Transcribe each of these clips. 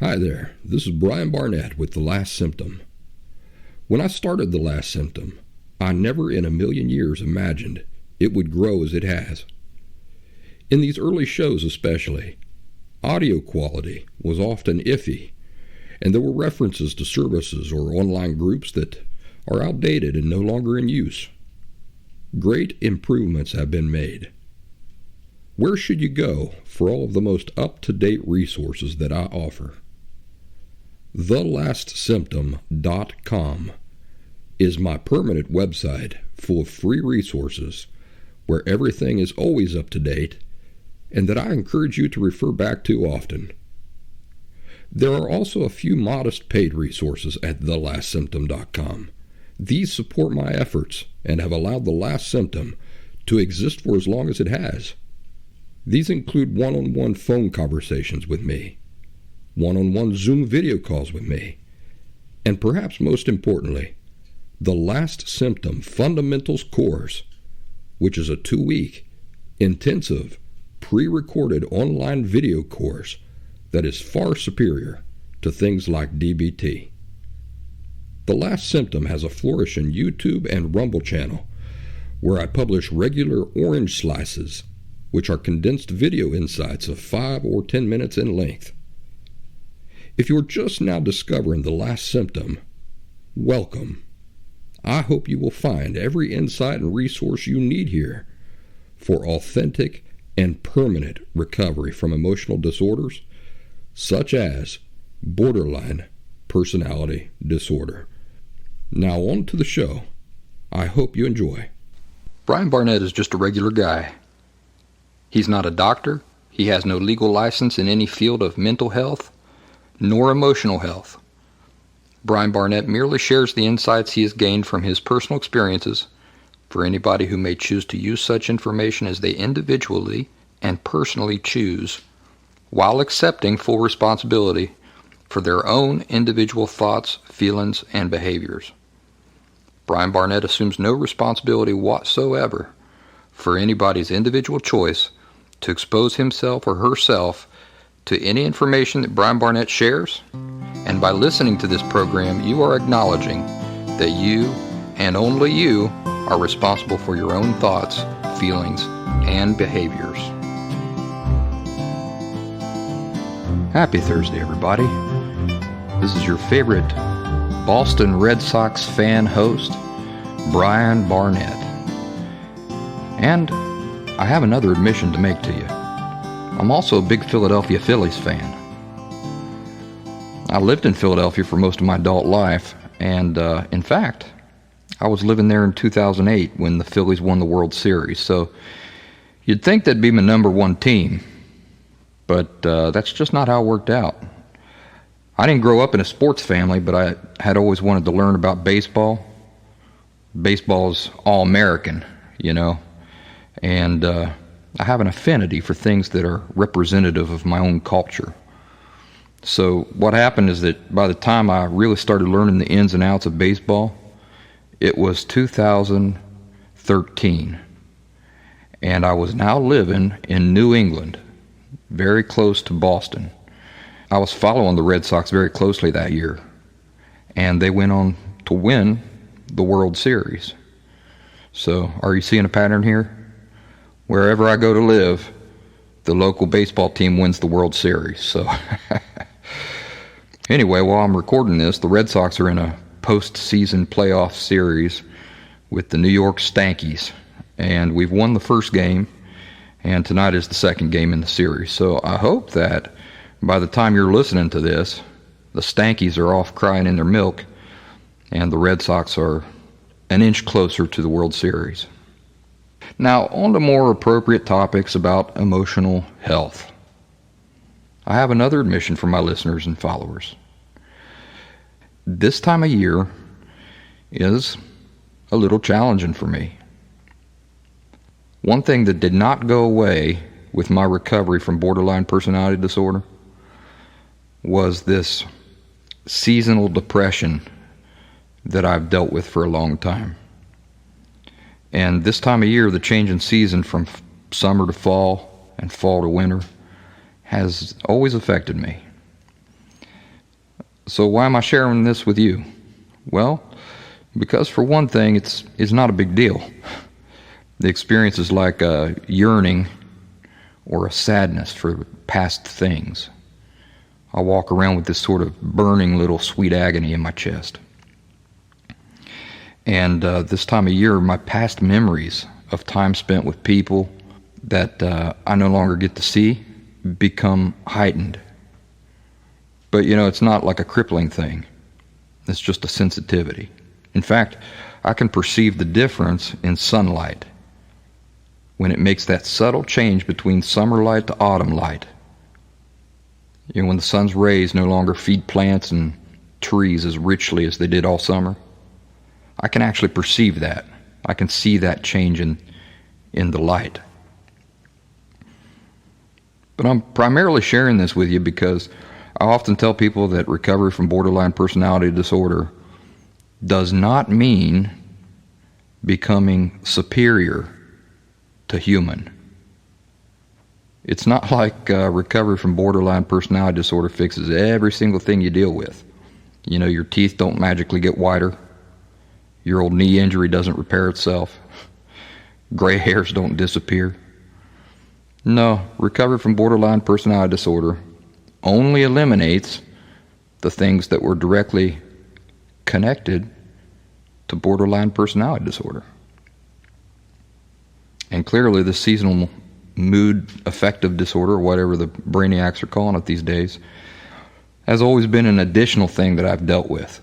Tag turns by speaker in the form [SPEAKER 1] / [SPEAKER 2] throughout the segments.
[SPEAKER 1] Hi there, this is Brian Barnett with The Last Symptom. When I started The Last Symptom, I never in a million years imagined it would grow as it has. In these early shows especially, audio quality was often iffy, and there were references to services or online groups that are outdated and no longer in use. Great improvements have been made. Where should you go for all of the most up-to-date resources that I offer? TheLastSymptom.com is my permanent website full of free resources where everything is always up to date and that I encourage you to refer back to often. There are also a few modest paid resources at TheLastSymptom.com. These support my efforts and have allowed The Last Symptom to exist for as long as it has. These include one-on-one phone conversations with me, one-on-one Zoom video calls with me, and perhaps most importantly, the Last Symptom Fundamentals course, which is a 2-week, intensive, pre-recorded online video course that is far superior to things like DBT. The Last Symptom has a flourishing YouTube and Rumble channel where I publish regular orange slices, which are condensed video insights of 5 or 10 minutes in length. If you're just now discovering The Last Symptom, welcome. I hope you will find every insight and resource you need here for authentic and permanent recovery from emotional disorders such as borderline personality disorder. Now on to the show. I hope you enjoy.
[SPEAKER 2] Brian Barnett is just a regular guy. He's not a doctor. He has no legal license in any field of mental health nor emotional health. Brian Barnett merely shares the insights he has gained from his personal experiences for anybody who may choose to use such information as they individually and personally choose, while accepting full responsibility for their own individual thoughts, feelings, and behaviors. Brian Barnett assumes no responsibility whatsoever for anybody's individual choice to expose himself or herself to any information that Brian Barnett shares, and by listening to this program, you are acknowledging that you, and only you, are responsible for your own thoughts, feelings, and behaviors. Happy Thursday, everybody. This is your favorite Boston Red Sox fan host, Brian Barnett. And I have another admission to make to you. I'm also a big Philadelphia Phillies fan. I lived in Philadelphia for most of my adult life, and in fact, I was living there in 2008 when the Phillies won the World Series. So you'd think that'd be my number one team, but that's just not how it worked out. I didn't grow up in a sports family, but I had always wanted to learn about baseball. Baseball's all-American, you know, and I have an affinity for things that are representative of my own culture. So what happened is that by the time I really started learning the ins and outs of baseball, it was 2013, and I was now living in New England, very close to Boston. I was following the Red Sox very closely that year, and they went on to win the World Series. So are you seeing a pattern here? Wherever I go to live, the local baseball team wins the World Series. So anyway, while I'm recording this, the Red Sox are in a postseason playoff series with the New York Stankies, and we've won the first game, and tonight is the second game in the series. So I hope that by the time you're listening to this, the Stankies are off crying in their milk, and the Red Sox are an inch closer to the World Series. Now, on to more appropriate topics about emotional health. I have another admission for my listeners and followers. This time of year is a little challenging for me. One thing that did not go away with my recovery from borderline personality disorder was this seasonal depression that I've dealt with for a long time. And this time of year, the change in season from summer to fall and fall to winter has always affected me. So why am I sharing this with you? Well, because for one thing, it's not a big deal. The experience is like a yearning or a sadness for past things. I walk around with this sort of burning little sweet agony in my chest. And this time of year, my past memories of time spent with people that I no longer get to see become heightened. But it's not like a crippling thing. It's just a sensitivity. In fact, I can perceive the difference in sunlight when it makes that subtle change between summer light to autumn light. When the sun's rays no longer feed plants and trees as richly as they did all summer. I can actually perceive that. I can see that change in the light. But I'm primarily sharing this with you because I often tell people that recovery from borderline personality disorder does not mean becoming superior to human. It's not like recovery from borderline personality disorder fixes every single thing you deal with. Your teeth don't magically get whiter. Your old knee injury doesn't repair itself. Gray hairs don't disappear. No, recovery from borderline personality disorder only eliminates the things that were directly connected to borderline personality disorder. And clearly the seasonal mood affective disorder, or whatever the brainiacs are calling it these days, has always been an additional thing that I've dealt with.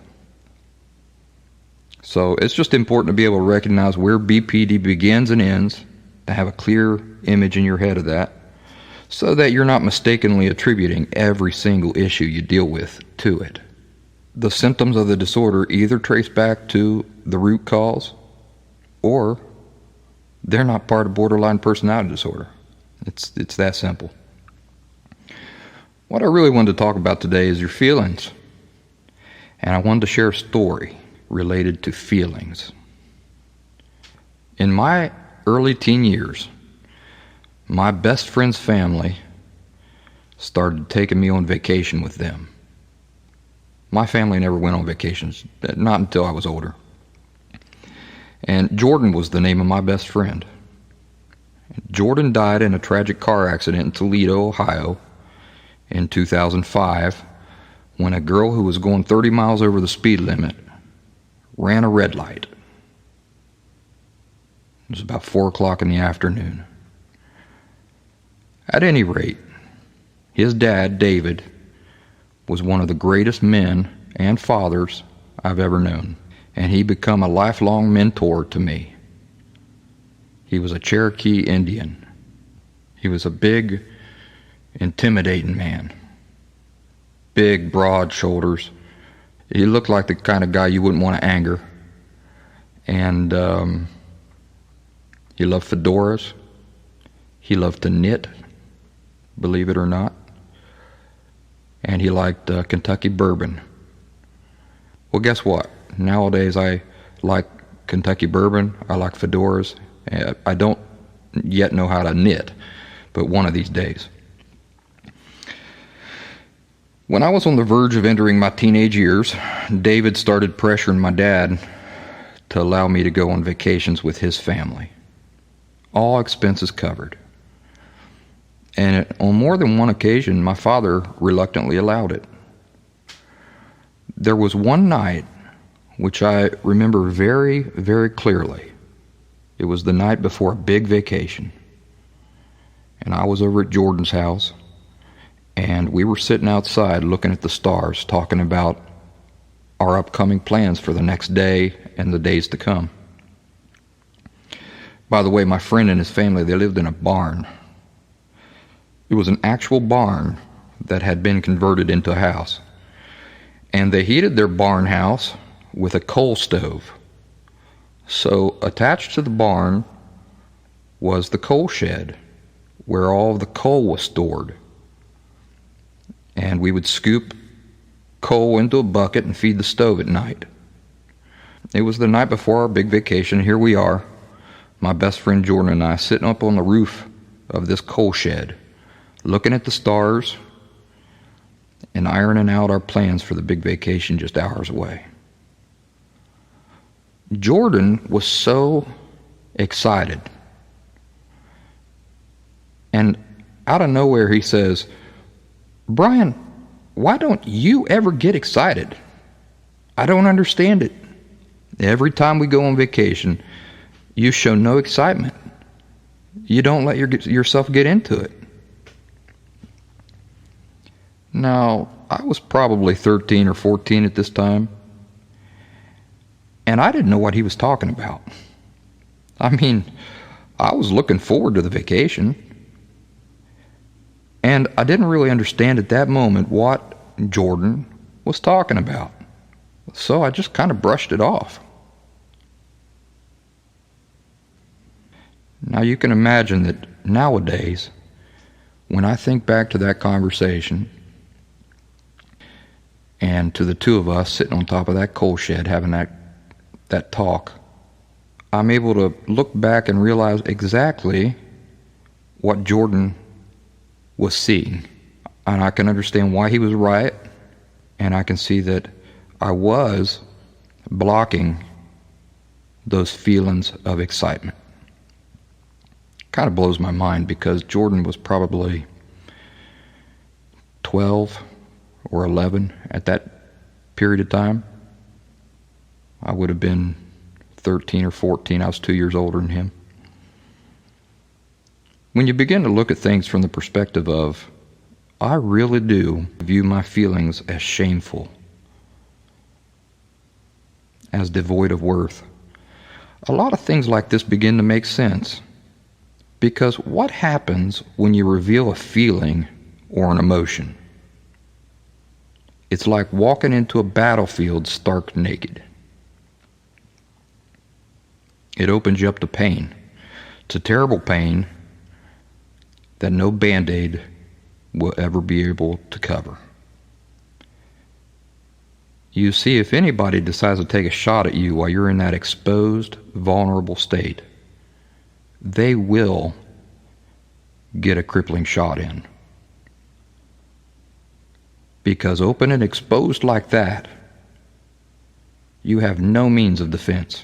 [SPEAKER 2] So it's just important to be able to recognize where BPD begins and ends, to have a clear image in your head of that, so that you're not mistakenly attributing every single issue you deal with to it. The symptoms of the disorder either trace back to the root cause, or they're not part of borderline personality disorder. It's that simple. What I really wanted to talk about today is your feelings. And I wanted to share a story related to feelings. In my early teen years, my best friend's family started taking me on vacation with them. My family never went on vacations, not until I was older. And Jordan was the name of my best friend. Jordan died in a tragic car accident in Toledo, Ohio in 2005 when a girl who was going 30 miles over the speed limit ran a red light. It was about 4 o'clock in the afternoon. At any rate, his dad, David, was one of the greatest men and fathers I've ever known, and he became a lifelong mentor to me. He was a Cherokee Indian. He was a big, intimidating man. Big, broad shoulders. He looked like the kind of guy you wouldn't want to anger. And he loved fedoras. He loved to knit, believe it or not. And he liked Kentucky bourbon. Well, guess what? Nowadays I like Kentucky bourbon. I like fedoras. I don't yet know how to knit, but one of these days. When I was on the verge of entering my teenage years, David started pressuring my dad to allow me to go on vacations with his family. All expenses covered. And on more than one occasion, my father reluctantly allowed it. There was one night which I remember very, very clearly. It was the night before a big vacation. And I was over at Jordan's house, and we were sitting outside looking at the stars, talking about our upcoming plans for the next day and the days to come. By the way, my friend and his family, they lived in a barn. It was an actual barn that had been converted into a house. And they heated their barn house with a coal stove. So attached to the barn was the coal shed where all of the coal was stored. And we would scoop coal into a bucket and feed the stove at night. It was the night before our big vacation. Here we are, my best friend Jordan and I, sitting up on the roof of this coal shed, looking at the stars and ironing out our plans for the big vacation just hours away. Jordan was so excited. And out of nowhere he says, "Brian, why don't you ever get excited? I don't understand it. Every time we go on vacation, you show no excitement. You don't let yourself get into it." Now, I was probably 13 or 14 at this time, and I didn't know what he was talking about. I mean, I was looking forward to the vacation, and I didn't really understand at that moment what Jordan was talking about. So I just kind of brushed it off. Now you can imagine that nowadays, when I think back to that conversation and to the two of us sitting on top of that coal shed having that talk, I'm able to look back and realize exactly what Jordan was seeing. And I can understand why he was right, and I can see that I was blocking those feelings of excitement. Kind of blows my mind because Jordan was probably 12 or 11 at that period of time. I would have been 13 or 14. I was 2 years older than him. When you begin to look at things from the perspective of, I really do view my feelings as shameful, as devoid of worth, a lot of things like this begin to make sense. Because what happens when you reveal a feeling or an emotion? It's like walking into a battlefield stark naked. It opens you up to pain. It's a terrible pain that no Band-Aid will ever be able to cover. You see, if anybody decides to take a shot at you while you're in that exposed, vulnerable state, they will get a crippling shot in. Because open and exposed like that, you have no means of defense.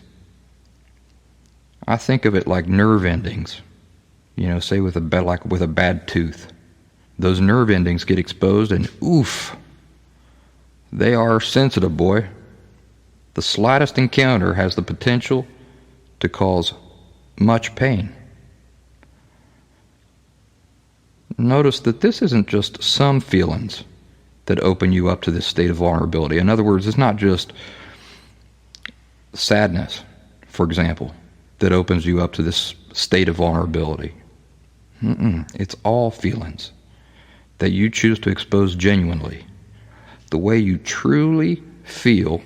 [SPEAKER 2] I think of it like nerve endings. Say with a bad tooth. Those nerve endings get exposed and oof, they are sensitive, boy. The slightest encounter has the potential to cause much pain. Notice that this isn't just some feelings that open you up to this state of vulnerability. In other words, it's not just sadness, for example, that opens you up to this state of vulnerability. It's all feelings that you choose to expose genuinely. The way you truly feel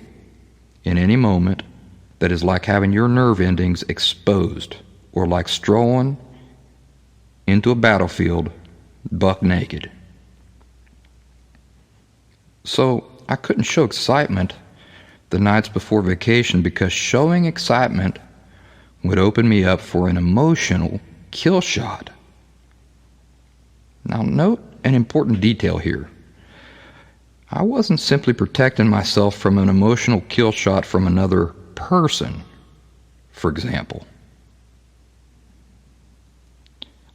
[SPEAKER 2] in any moment that is like having your nerve endings exposed, or like strolling into a battlefield buck naked. So I couldn't show excitement the nights before vacation because showing excitement would open me up for an emotional kill shot. Now note an important detail here. I wasn't simply protecting myself from an emotional kill shot from another person, for example.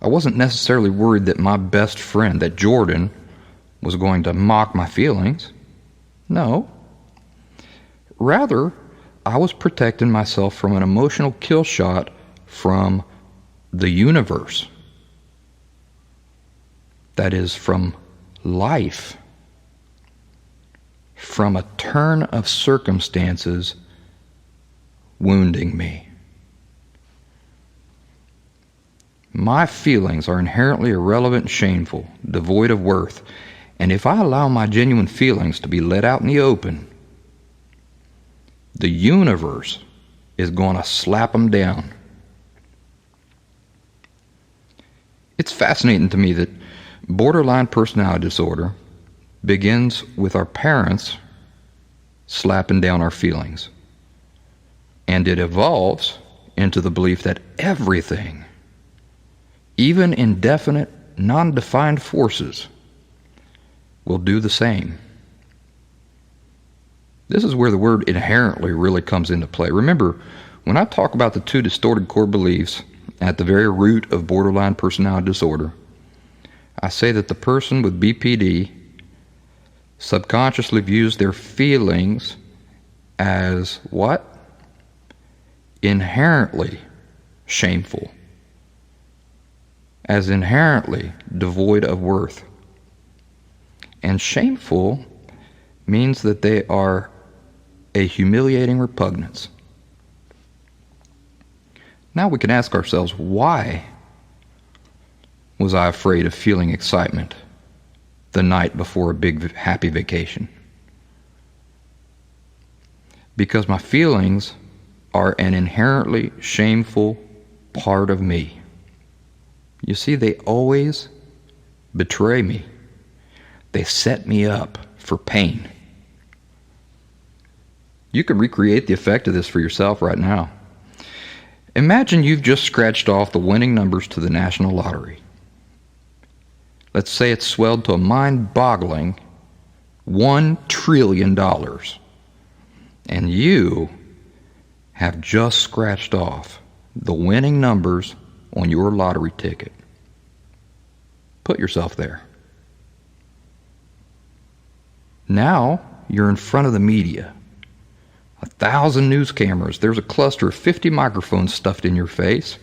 [SPEAKER 2] I wasn't necessarily worried that my best friend, that Jordan, was going to mock my feelings. No. Rather, I was protecting myself from an emotional kill shot from the universe. That is, from life. From a turn of circumstances wounding me. My feelings are inherently irrelevant and shameful, devoid of worth, and if I allow my genuine feelings to be let out in the open, the universe is going to slap them down. It's fascinating to me that borderline personality disorder begins with our parents slapping down our feelings. And it evolves into the belief that everything, even indefinite, non-defined forces, will do the same. This is where the word inherently really comes into play. Remember, when I talk about the two distorted core beliefs at the very root of borderline personality disorder, I say that the person with BPD subconsciously views their feelings as what? Inherently shameful, as inherently devoid of worth. And shameful means that they are a humiliating repugnance. Now we can ask ourselves, why was I afraid of feeling excitement the night before a big happy vacation? Because my feelings are an inherently shameful part of me. You see, they always betray me. They set me up for pain. You can recreate the effect of this for yourself right now. Imagine you've just scratched off the winning numbers to the national lottery. Let's say it's swelled to a mind-boggling $1 trillion. And you have just scratched off the winning numbers on your lottery ticket. Put yourself there. Now you're in front of the media. 1,000 news cameras. There's a cluster of 50 microphones stuffed in your face.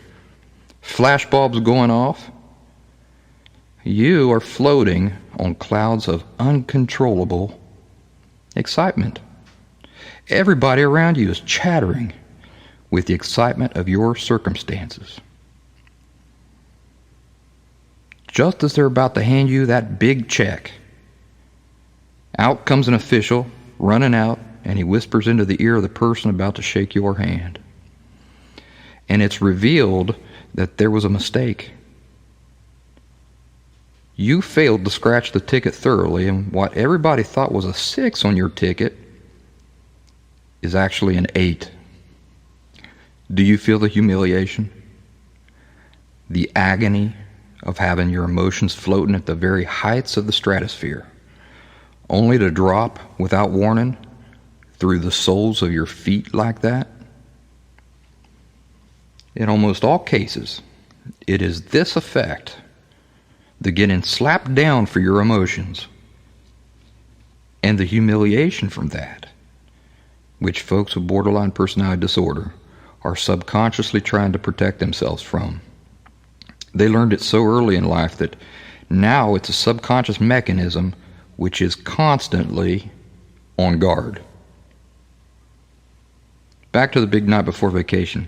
[SPEAKER 2] Flashbulbs going off. You are floating on clouds of uncontrollable excitement. Everybody around you is chattering with the excitement of your circumstances. Just as they're about to hand you that big check, out comes an official running out, and he whispers into the ear of the person about to shake your hand. And it's revealed that there was a mistake. You failed to scratch the ticket thoroughly, and what everybody thought was a 6 on your ticket is actually an 8. Do you feel the humiliation? The agony of having your emotions floating at the very heights of the stratosphere, only to drop without warning through the soles of your feet like that? In almost all cases, it is this effect, the getting slapped down for your emotions, and the humiliation from that, which folks with borderline personality disorder are subconsciously trying to protect themselves from. They learned it so early in life that now it's a subconscious mechanism which is constantly on guard. Back to the big night before vacation.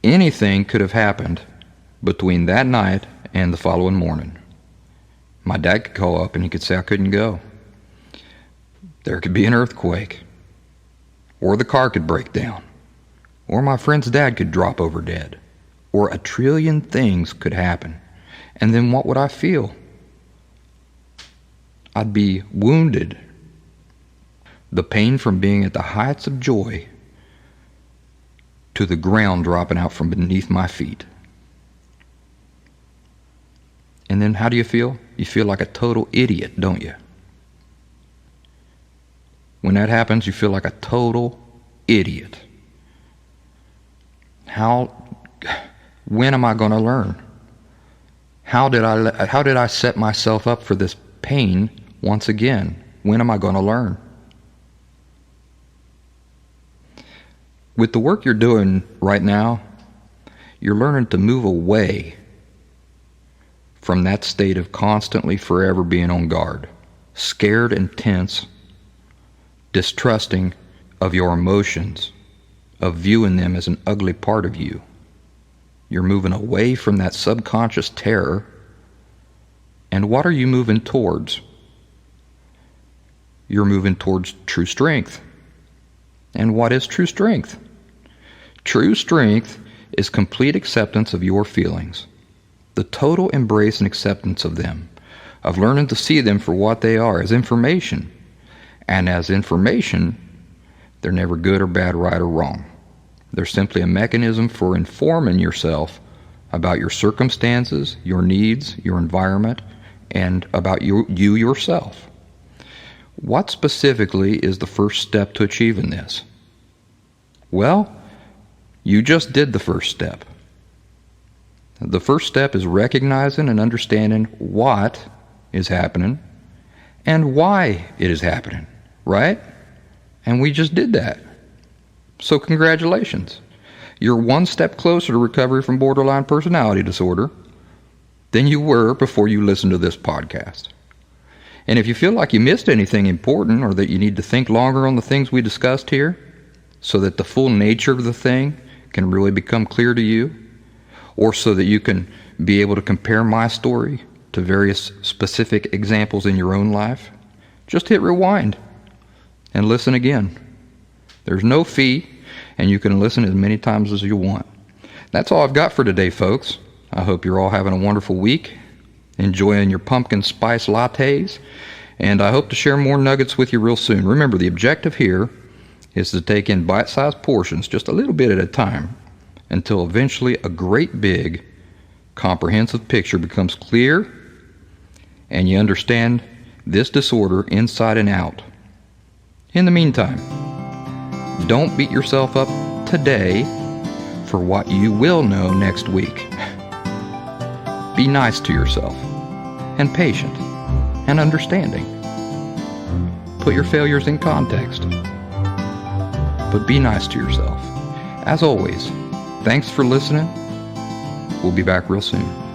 [SPEAKER 2] Anything could have happened between that night and the following morning. My dad could call up and he could say I couldn't go. There could be an earthquake. Or the car could break down. Or my friend's dad could drop over dead. Or a trillion things could happen. And then what would I feel? I'd be wounded. The pain from being at the heights of joy to the ground dropping out from beneath my feet. And then how do you feel? You feel like a total idiot, don't you? When that happens, you feel like a total idiot. When am I going to learn? How did I set myself up for this pain once again? When am I going to learn? With the work you're doing right now, you're learning to move away from that state of constantly forever being on guard, scared and tense, distrusting of your emotions, of viewing them as an ugly part of you. You're moving away from that subconscious terror. And what are you moving towards? You're moving towards true strength. And what is true strength? True strength is complete acceptance of your feelings, the total embrace and acceptance of them, of learning to see them for what they are, as information. And as information, they're never good or bad, right or wrong. They're simply a mechanism for informing yourself about your circumstances, your needs, your environment, and about you yourself. What specifically is the first step to achieving this? Well, you just did the first step. The first step is recognizing and understanding what is happening and why it is happening, right? And we just did that. So congratulations. You're one step closer to recovery from borderline personality disorder than you were before you listened to this podcast. And if you feel like you missed anything important or that you need to think longer on the things we discussed here so that the full nature of the thing can really become clear to you, or so that you can be able to compare my story to various specific examples in your own life, just hit rewind and listen again. There's no fee, and you can listen as many times as you want. That's all I've got for today, folks. I hope you're all having a wonderful week, enjoying your pumpkin spice lattes, and I hope to share more nuggets with you real soon. Remember, the objective here is to take in bite-sized portions, just a little bit at a time, until eventually a great big comprehensive picture becomes clear and you understand this disorder inside and out. In the meantime, don't beat yourself up today for what you will know next week. Be nice to yourself and patient and understanding. Put your failures in context, but be nice to yourself. As always, thanks for listening. We'll be back real soon.